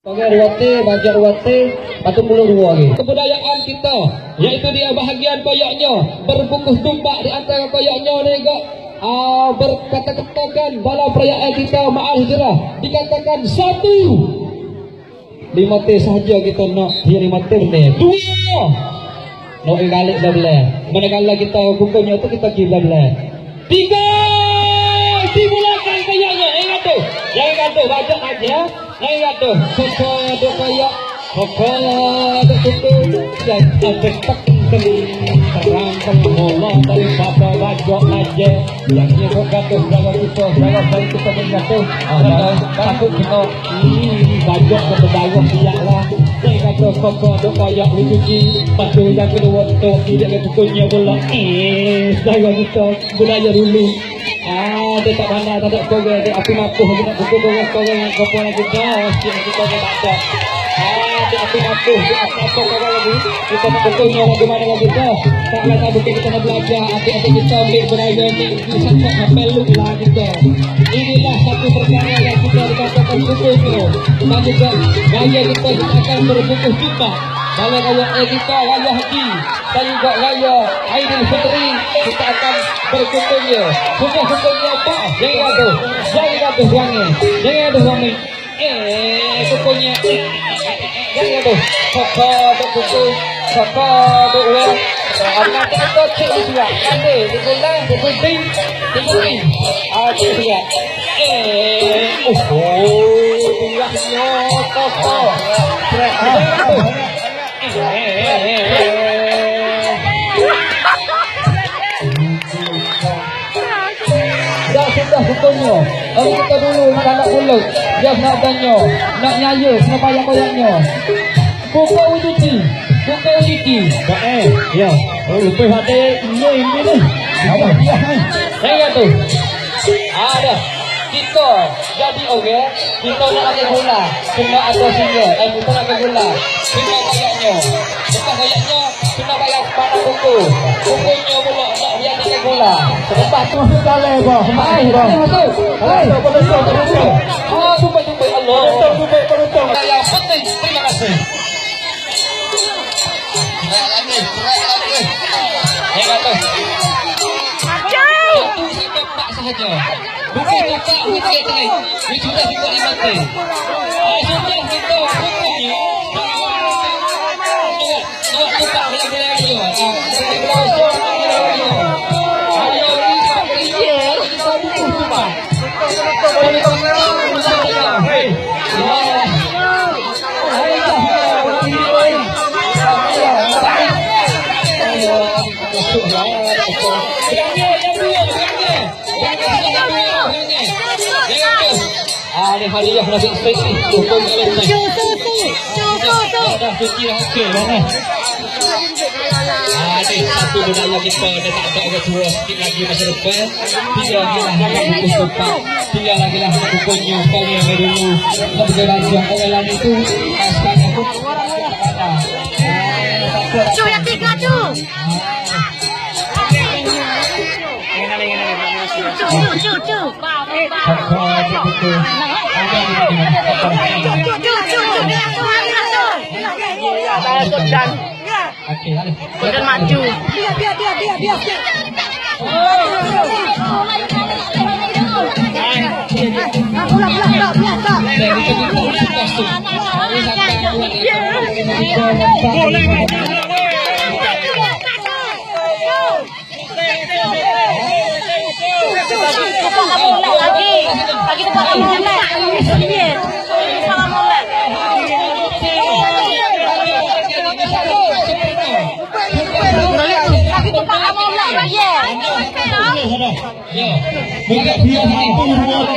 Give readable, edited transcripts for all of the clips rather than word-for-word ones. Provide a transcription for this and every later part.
Bagai ruwate, bagian ruwate, patung bulu dua lagi. Kebudayaan kita, yaitu dia bahagian koyoknya berbungkus tumbak di antara koyoknya ni kok. Berkata-katakan dalam perayaan kita Ma'al Hijrah dikatakan 1 5 T sahaja kita nak dia 5 T benar. 2 nak galik belah. Manakala kita bukunya tu kita pergi belah. 3 dimulakan koyoknya. Jangan tu baca aja. Jangan tu koko tu koyok. Koko tu tutup dan tak terang bola dari bapa bajok aja yang dia berkata berapa kita menjatuh takut kita bajok ke bawah dia lah dia kata koko tu koyok dicuci lepas tu yang kedua tu tidak ada pukulnya bola saya kita budaya dulu dia tak pandai tak ada korang dia api mapuh dia nak pukul korang yang korang kita kita tak ada dia api mapuh dia apa korang lagi kita nak pukulnya bagaimana lagi kita tak lagi bukit kita nak belajar adik-adik kita ambil budaya ni sampai sampai lupa kita inilah satu perkara yang kita dikatakan pukul tu dan juga gaya kita akan berbungkus juga dalam raya kita raya haji dan juga raya Aidilfitri kita akan berkumpulnya kumpul-kumpulnya apa jangan tu jangan tu suami kumpulnya jangan tu koko tu kumpul koko tu uang anak kita cik juga nanti dikulang dikumpul cik juga tulahnya koko jangan tu dah sudah hukumnya kalau kita dulu nak pulut dia nak tanya nak nyaya nak bayang-bayangnya pukul ujuti ya lupa hati ini apa dia saya tu ada kita jadi orang kita nak ada gula kena ada singa kita nak ada gula kena bayarnya bukan bayarnya kena bayar pada bukunya pula nak dia ada gula lepas tu masuk dalam bah mai dah masuk jumpa Allah penonton yang penting terima kasih kata satu sampai 4 sahaja bukan cakap sikit tadi ini sudah 5 T sudah kita bukannya nak tukar lagi ada hadiah nasi spesi untuk kalian dah cuci dah okey dah ada satu budaya kita dah tak ada orang tua sikit lagi masa depan 3 lagi lah buku tempat 3 lagi lah bukunya kalian dulu nak berjalan orang lain itu sekarang aku ada cu yang 3 cu dan maju biar lagi tempat molek salah molek lagi tempat molek ya Mereka dia satu rumah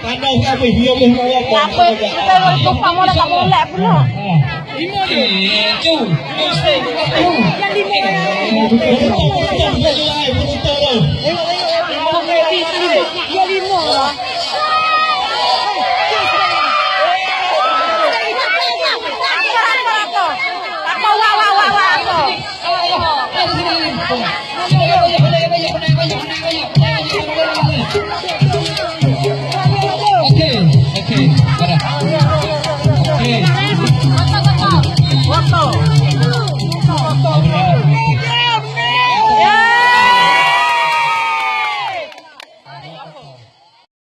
pandai apa dia boleh apa kita lupa molek tak molek pula yang 5 lah okey ni.